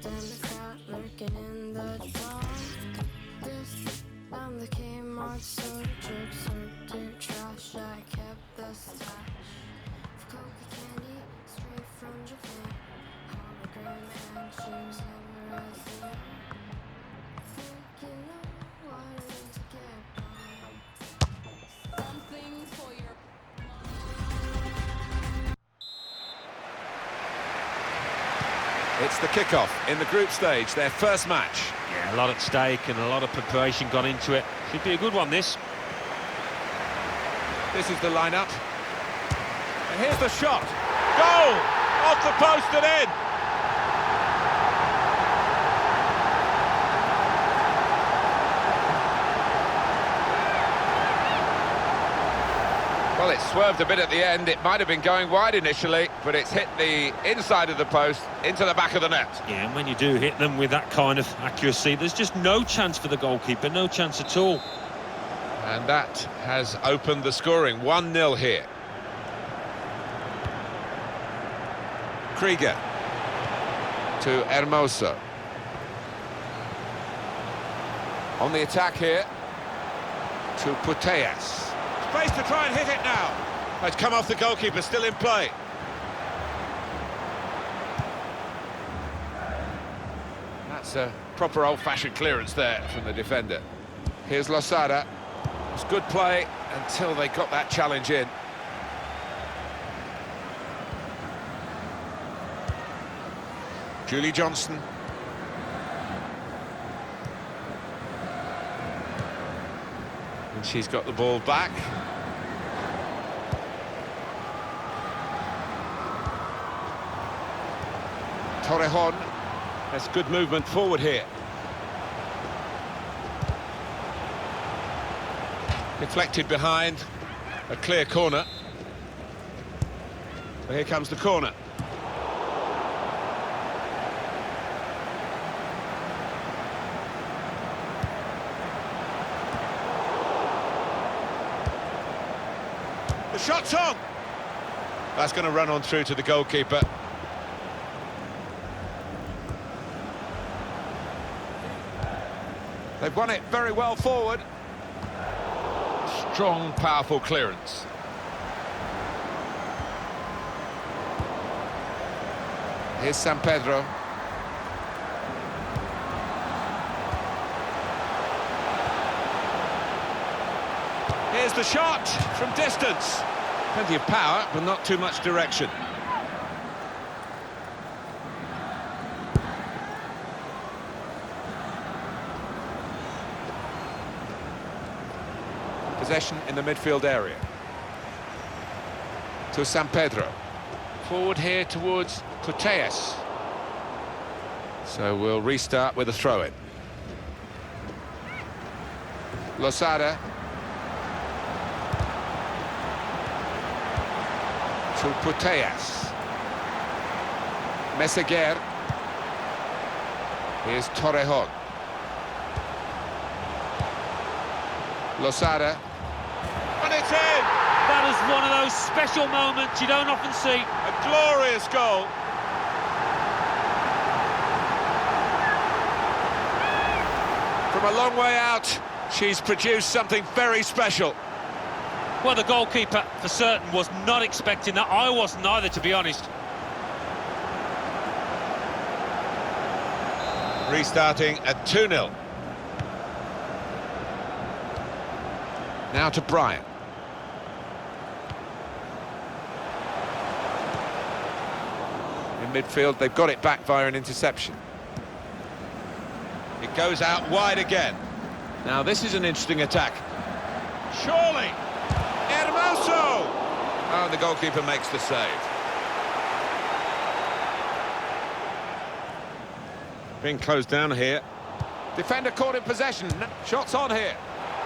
in the crowd, lurking in the dark. This found the Kmart store, jokes or to trash. I kept the stash of coca candy straight from Japan. Hologram and shoes never as new. Think you know what I need to get by. Something for your... It's the kickoff in the group stage, their first match. Yeah, a lot at stake and a lot of preparation gone into it. Should be a good one, this. This is the lineup. And here's the shot. Goal! Off the post and in! Well, it swerved a bit at the end. It might have been going wide initially, but it's hit the inside of the post into the back of the net. Yeah, and when you do hit them with that kind of accuracy, there's just no chance for the goalkeeper, no chance at all. And that has opened the scoring. 1-0 here. Krieger to Hermoso. On the attack here to Putellas. Space to try and hit it now. It's come off the goalkeeper, still in play. That's a proper old-fashioned clearance there from the defender. Here's Losada. It's good play until they got that challenge in. Julie Johnston. And she's got the ball back. Torrejon. That's good movement forward here. Deflected behind. A clear corner. So here comes the corner. The shot's on! That's going to run on through to the goalkeeper. They've won it very well forward. Strong, powerful clearance. Here's San Pedro. Here's the shot from distance. Plenty of power, but not too much direction. Possession in the midfield area. To San Pedro. Forward here towards Putellas. So we'll restart with a throw-in. Losada. To Putellas. Meseguer. Here's Torrejon. Losada. And it's in! That is one of those special moments you don't often see. A glorious goal. From a long way out, she's produced something very special. Well, the goalkeeper, for certain, was not expecting that. I wasn't either, to be honest. Restarting at 2-0. Now to Bryant. In midfield, they've got it back via an interception. It goes out wide again. Now this is an interesting attack. Surely! Hermoso! Oh, the goalkeeper makes the save. Being closed down here. Defender caught in possession. Shots on here.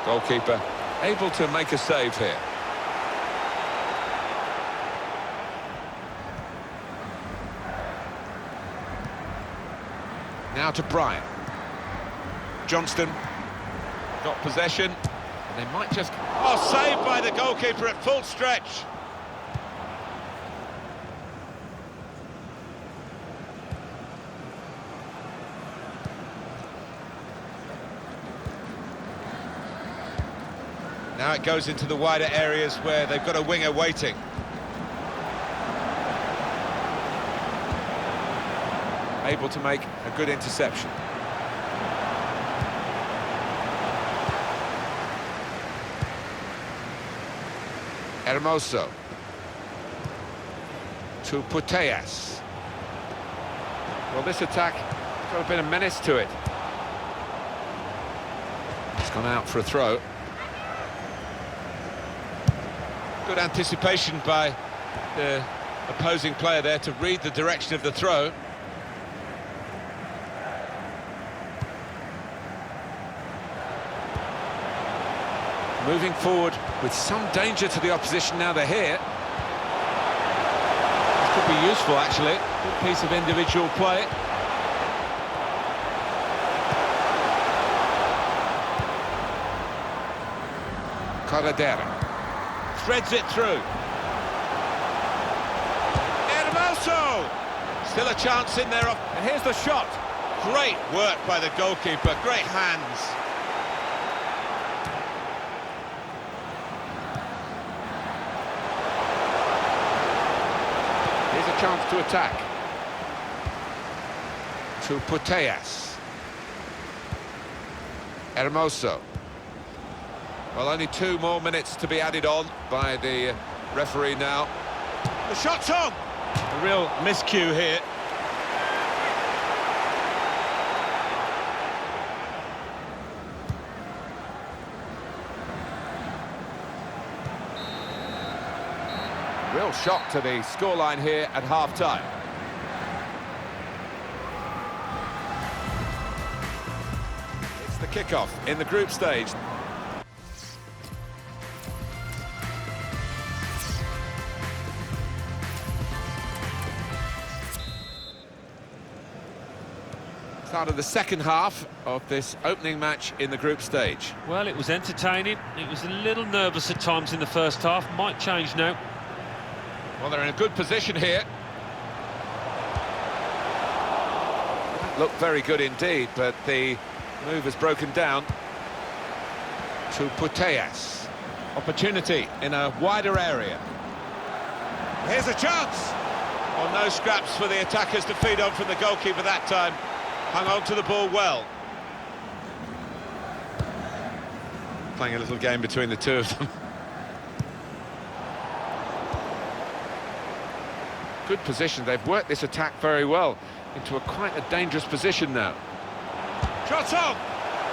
Goalkeeper able to make a save here. Now to Bryant. Johnston got possession. And they might just... Oh, saved by the goalkeeper at full stretch. Now it goes into the wider areas where they've got a winger waiting. Able to make a good interception. Hermoso. To Putellas. Well, this attack has got a bit of menace to it. It's gone out for a throw. Good anticipation by the opposing player there to read the direction of the throw. Moving forward with some danger to the opposition now they're here. This could be useful, actually. Good piece of individual play. Corredera threads it through. Hermoso! Still a chance in there. And here's the shot. Great work by the goalkeeper. Great hands. Here's a chance to attack. To Putellas. Hermoso. Well, only 2 more minutes to be added on by the referee now. The shot's on! A real miscue here. Real shock to the scoreline here at half-time. It's the kickoff in the group stage. Start of the second half of this opening match in the group stage. Well, it was entertaining. It was a little nervous at times in the first half. Might change now. Well, they're in a good position here. Looked very good indeed, but the move has broken down. To Putellas. Opportunity in a wider area. Here's a chance! Well, no scraps for the attackers to feed on from the goalkeeper that time. Hung on to the ball well. Playing a little game between the two of them. Good position. They've worked this attack very well into quite a dangerous position now. Shot on!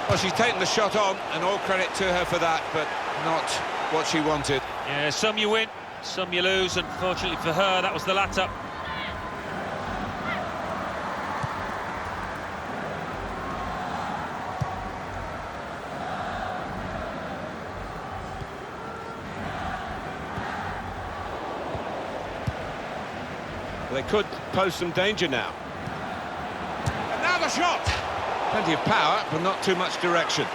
Well, she's taken the shot on, and all credit to her for that, but not what she wanted. Yeah, some you win, some you lose. Unfortunately for her, that was the latter. They could pose some danger now. And now the shot! Plenty of power, but not too much direction.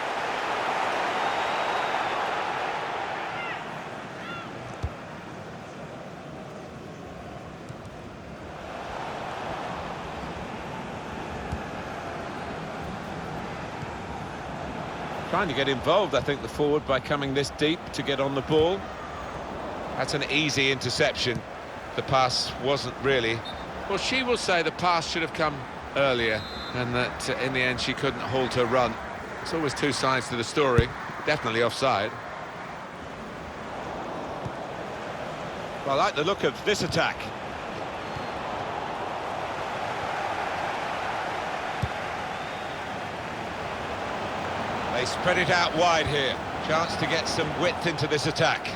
Trying to get involved, I think, the forward by coming this deep to get on the ball. That's an easy interception. The pass wasn't really... Well, she will say the pass should have come earlier and that in the end she couldn't halt her run. There's always two sides to the story. Definitely offside. Well, I like the look of this attack. They spread it out wide here. Chance to get some width into this attack.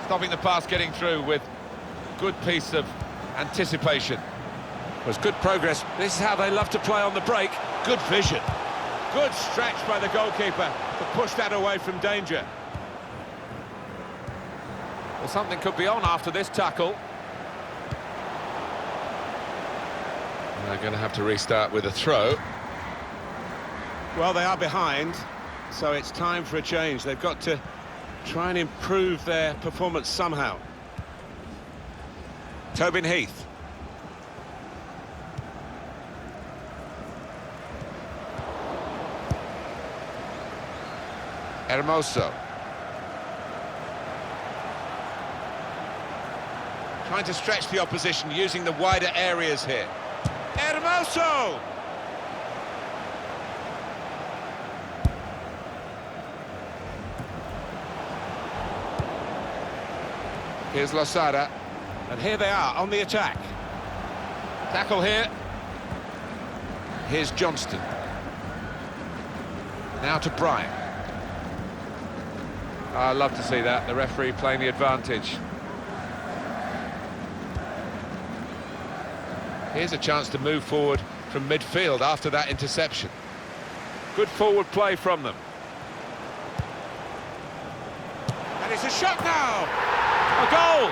Stopping the pass getting through with good piece of anticipation. It was good progress. This is how they love to play on the break. Good vision. Good stretch by the goalkeeper to push that away from danger. Well, something could be on after this tackle. They're going to have to restart with a throw. Well, they are behind, so it's time for a change. They've got to try and improve their performance somehow. Tobin Heath. Hermoso. Trying to stretch the opposition using the wider areas here. Hermoso! Here's Losada. And here they are on the attack. Tackle here. Here's Johnston. Now to Bryan. I love to see that, the referee playing the advantage. Here's a chance to move forward from midfield after that interception. Good forward play from them. And it's a shot now! A goal!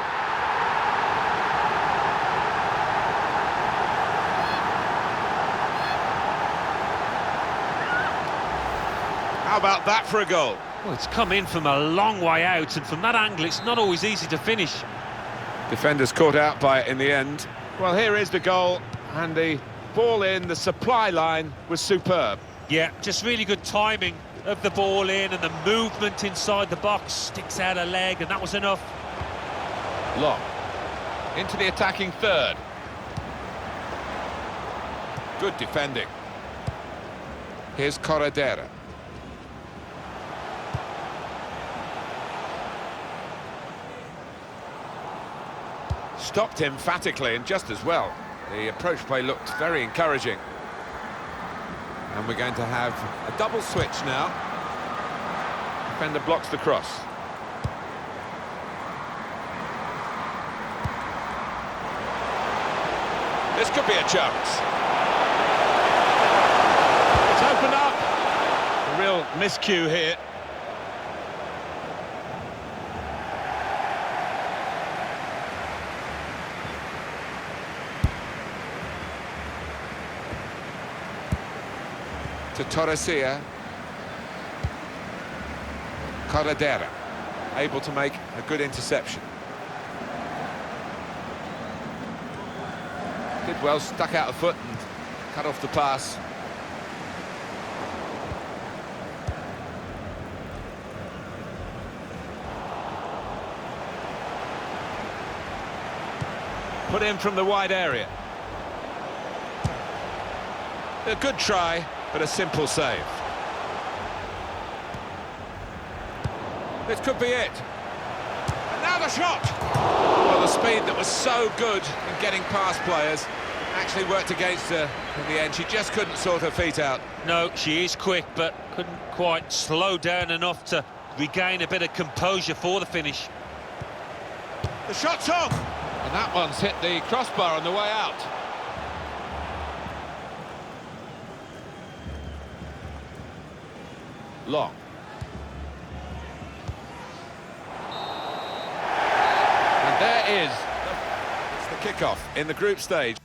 How about that for a goal? Well, it's come in from a long way out, and from that angle, it's not always easy to finish. Defenders caught out by it in the end. Well, here is the goal, and the ball in, the supply line was superb. Yeah, just really good timing of the ball in, and the movement inside the box, sticks out a leg, and that was enough. Long. Into the attacking third. Good defending. Here's Corredera. Stopped emphatically and just as well. The approach play looked very encouraging. And we're going to have a double switch now. Defender blocks the cross. This could be a chance. It's opened up. A real miscue here. To Torresia. Corredera, able to make a good interception. Did well, stuck out a foot and cut off the pass. Put in from the wide area. A good try, but a simple save. This could be it. And now the shot! Well, the speed that was so good in getting past players actually worked against her in the end. She just couldn't sort her feet out. No, she is quick, but couldn't quite slow down enough to regain a bit of composure for the finish. The shot's on! And that one's hit the crossbar on the way out. Long. And there is it's the kickoff in the group stage.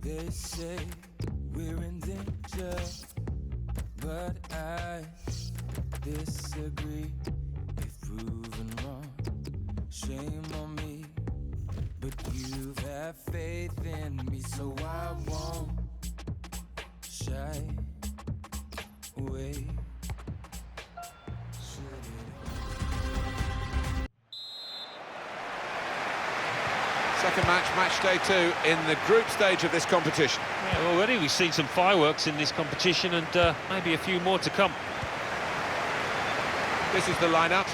They say we're in danger, but I disagree. If proven wrong, shame on me. But you have faith in me, so I won't shy away. Second match, match day 2 in the group stage of this competition. Yeah, already we've seen some fireworks in this competition, and maybe a few more to come. This is the lineup.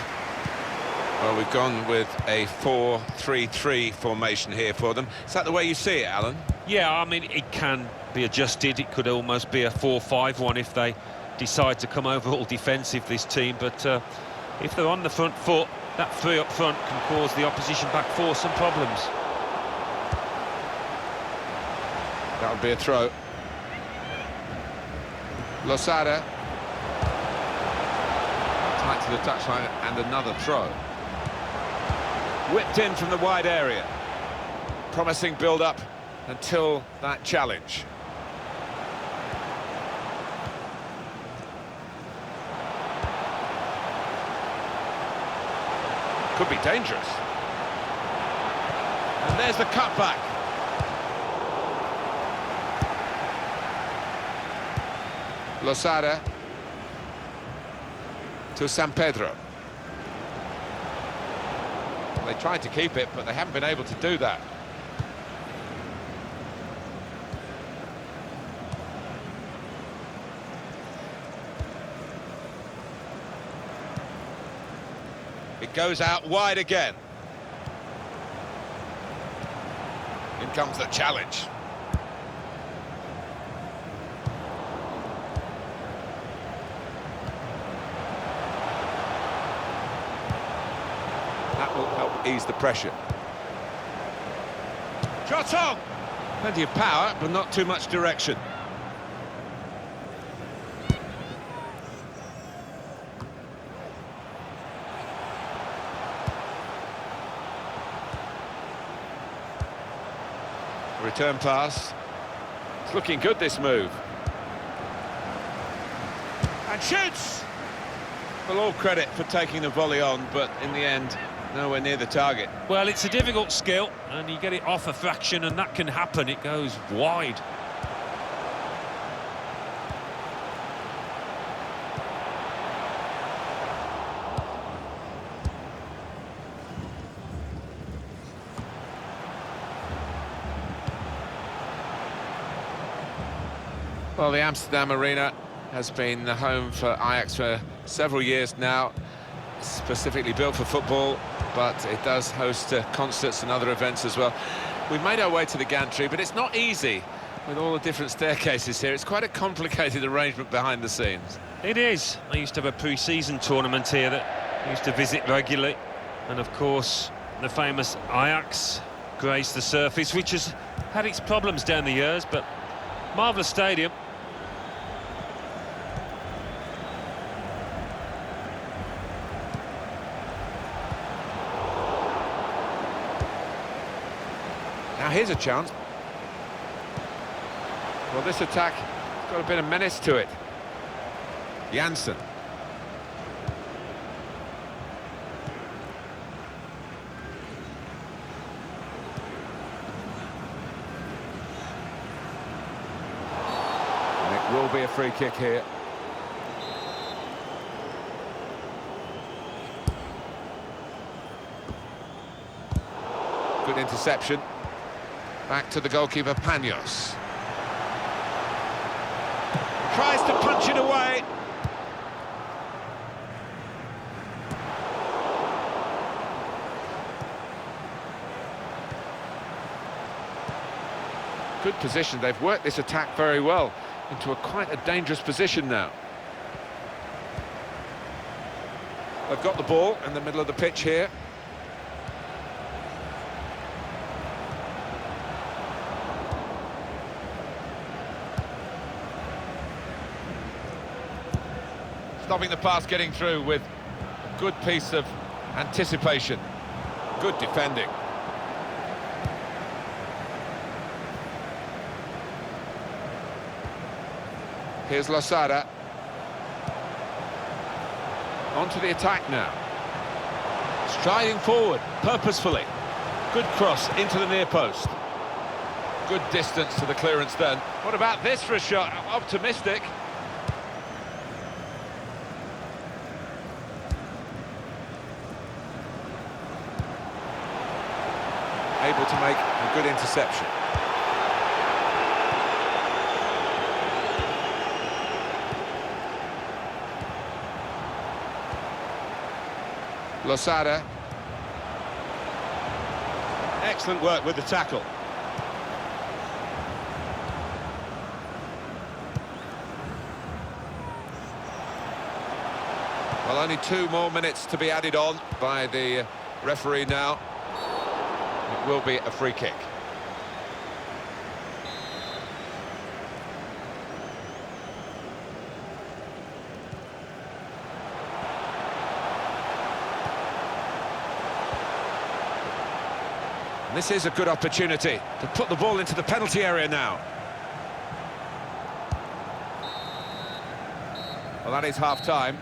Well, we've gone with a 4-3-3 formation here for them. Is that the way you see it, Alan? Yeah, I mean, it can be adjusted. It could almost be a 4-5-1 if they decide to come over all defensive, this team. But if they're on the front foot, that three up front can cause the opposition back four some problems. That would be a throw. Losada. Tight to the touchline and another throw. Whipped in from the wide area. Promising build-up until that challenge. Could be dangerous. And there's the cutback. Losada to San Pedro. They tried to keep it, but they haven't been able to do that. It goes out wide again. In comes the challenge. That will help ease the pressure. Shot on! Plenty of power, but not too much direction. Return pass. It's looking good, this move. And shoots! Well, all credit for taking the volley on, but in the end, nowhere near the target. Well, it's a difficult skill, and you get it off a fraction, and that can happen. It goes wide. Well, the Amsterdam Arena has been the home for Ajax for several years now, specifically built for football, but it does host concerts and other events as well. We've made our way to the gantry, but it's not easy with all the different staircases here. It's quite a complicated arrangement behind the scenes. It is. I used to have a pre-season tournament here that I used to visit regularly, and of course the famous Ajax graced the surface, which has had its problems down the years, but marvellous stadium. Now here's a chance. Well, this attack has got a bit of menace to it. Janssen. And it will be a free kick here. Good interception. Back to the goalkeeper, Panos. Tries to punch it away. Good position. They've worked this attack very well into quite a dangerous position now. They've got the ball in the middle of the pitch here. Stopping the pass getting through with a good piece of anticipation. Good defending. Here's Losada. On to the attack now. Striding forward, purposefully. Good cross into the near post. Good distance to the clearance then. What about this for a shot? Optimistic. Able to make a good interception. Losada. Excellent work with the tackle. Well, only 2 more minutes to be added on by the referee now. It will be a free kick. This is a good opportunity to put the ball into the penalty area now. Well, that is half-time.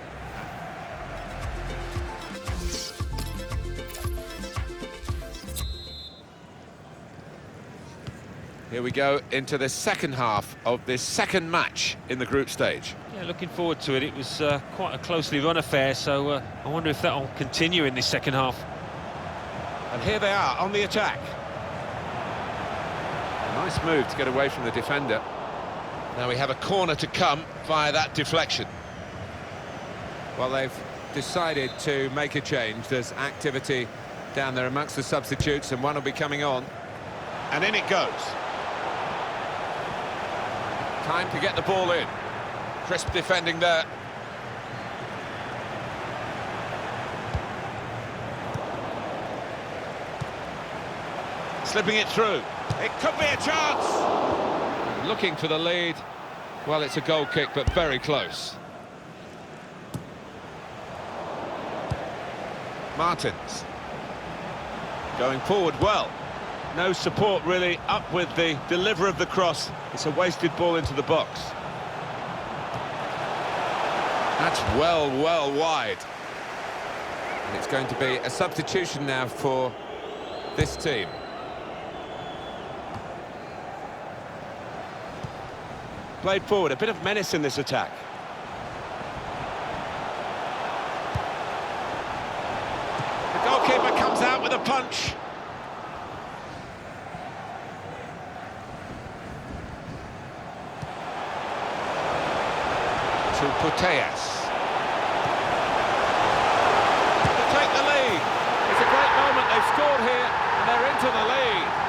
Here we go into the second half of this second match in the group stage. Yeah, looking forward to it. It was quite a closely run affair, so I wonder if that'll continue in this second half. And here they are on the attack. A nice move to get away from the defender. Now we have a corner to come via that deflection. Well, they've decided to make a change. There's activity down there amongst the substitutes, and one will be coming on. And in it goes. Time to get the ball in. Crisp defending there. Slipping it through. It could be a chance. Looking for the lead. Well, it's a goal kick, but very close. Martins. Going forward well. No support really up with the deliver of the cross. It's a wasted ball into the box. That's well wide. And it's going to be a substitution now for this team. Played forward, a bit of menace in this attack. The goalkeeper comes out with a punch. To Putellas. To take the lead. It's a great moment. They've scored here and they're into the lead.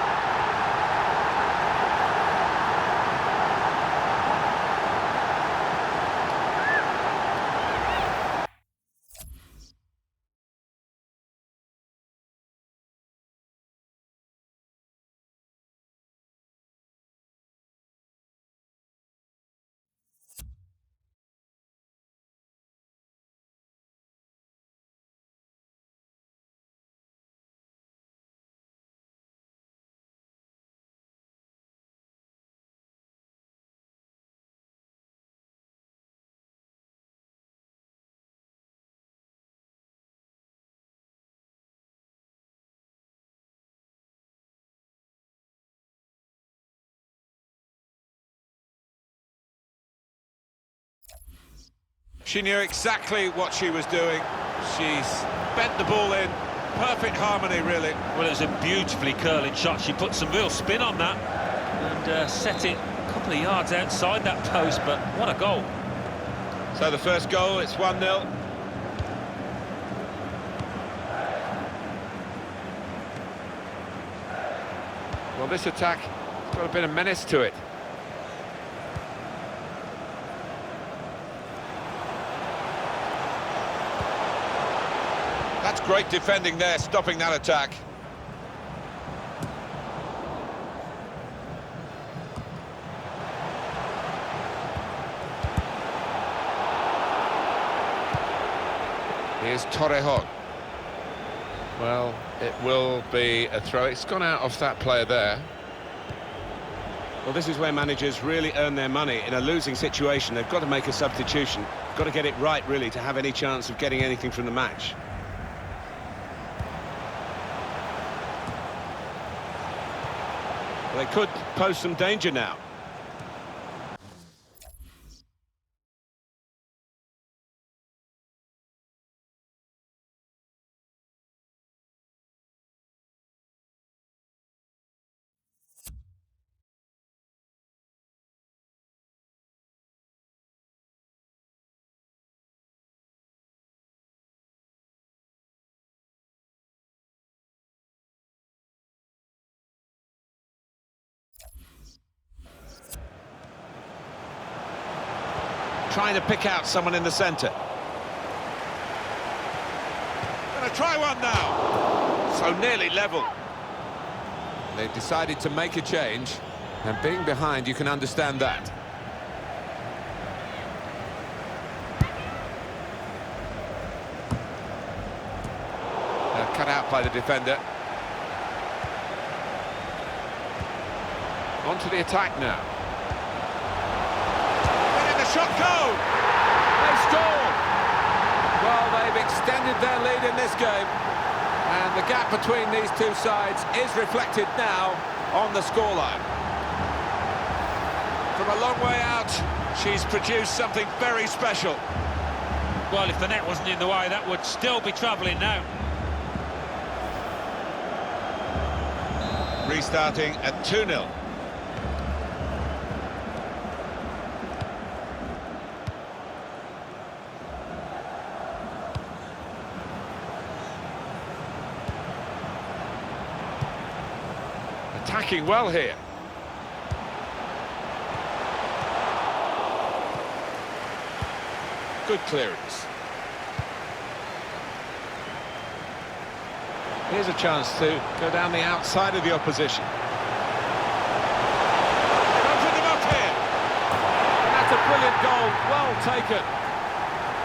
She knew exactly what she was doing. She's bent the ball in. Perfect harmony, really. Well, it was a beautifully curling shot. She put some real spin on that and set it a couple of yards outside that post, but what a goal. So the first goal, it's 1-0. Well, this attack has got a bit of menace to it. That's great defending there, stopping that attack. Here's Torrejon. Well, it will be a throw. It's gone out off that player there. Well, this is where managers really earn their money. In a losing situation, they've got to make a substitution. Got to get it right, really, to have any chance of getting anything from the match. They could pose some danger now. Trying to pick out someone in the centre. Gonna try one now. So nearly level. They've decided to make a change, and being behind, you can understand that. Cut out by the defender. On to the attack now. Letting the shot go! They score! Well, they've extended their lead in this game. And the gap between these two sides is reflected now on the scoreline. From a long way out, she's produced something very special. Well, if the net wasn't in the way, that would still be travelling now. Restarting at 2-0. Attacking well here. Good clearance. Here's a chance to go down the outside of the opposition. Open them up here. That's a brilliant goal, well taken.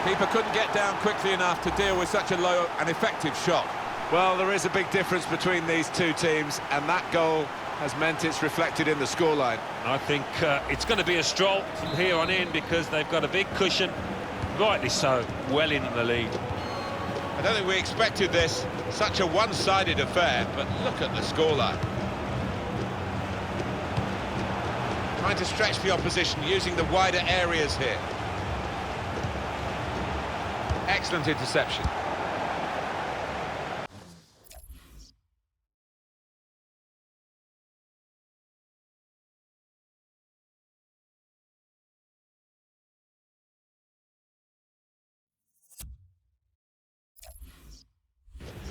Keeper couldn't get down quickly enough to deal with such a low and effective shot. Well, there is a big difference between these two teams, and that goal has meant it's reflected in the scoreline. I think it's going to be a stroll from here on in because they've got a big cushion, rightly so, well in the lead. I don't think we expected this, such a one-sided affair, but look at the scoreline. Trying to stretch the opposition using the wider areas here. Excellent interception.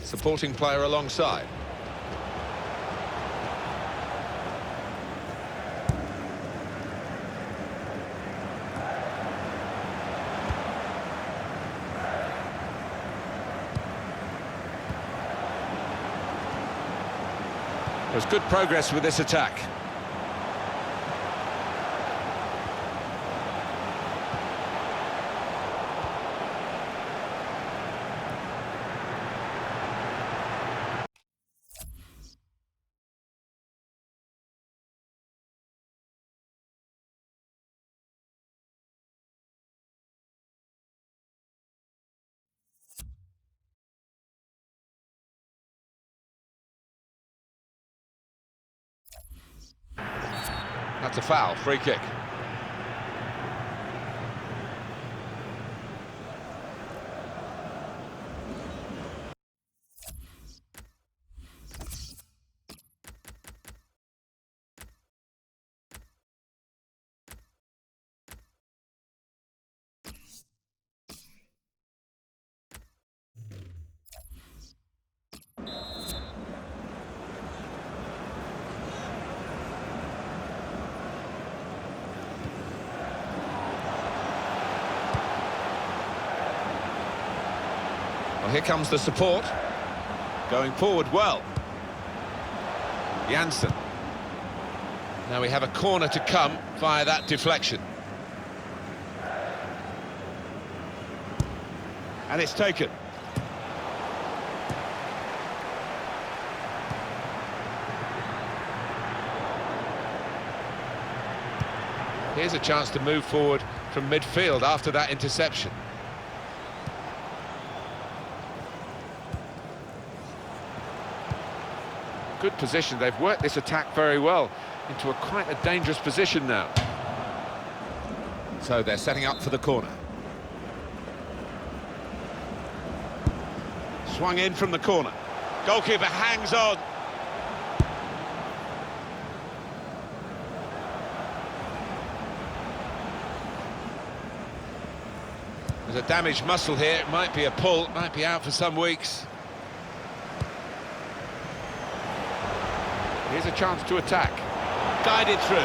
Supporting player alongside. There's good progress with this attack. That's a foul, free kick. Well, here comes the support. Going forward well. Janssen. Now we have a corner to come via that deflection. And it's taken. Here's a chance to move forward from midfield after that interception. Good position. They've worked this attack very well into quite a dangerous position now. So they're setting up for the corner. Swung in from the corner. Goalkeeper hangs on. There's a damaged muscle here. It might be a pull. It might be out for some weeks. Here's a chance to attack. Guided through.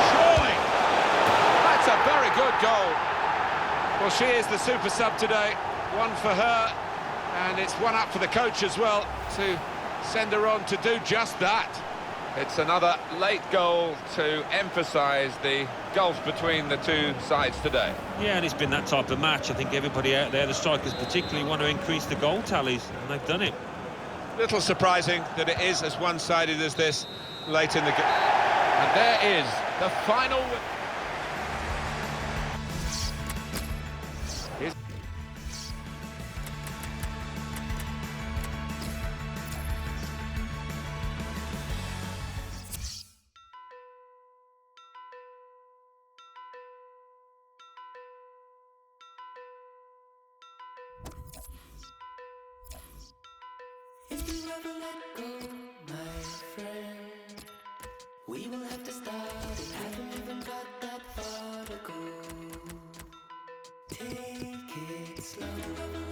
Surely! That's a very good goal. Well, she is the super sub today. One for her, and it's one up for the coach as well to send her on to do just that. It's another late goal to emphasise the gulf between the two sides today. Yeah, and it's been that type of match. I think everybody out there, the strikers particularly, want to increase the goal tallies, and they've done it. Little surprising that it is as one-sided as this late in the game. And there is the final. Here's If you ever let go, my friend, we will have to start it. Haven't even got that far to go. Take it slow.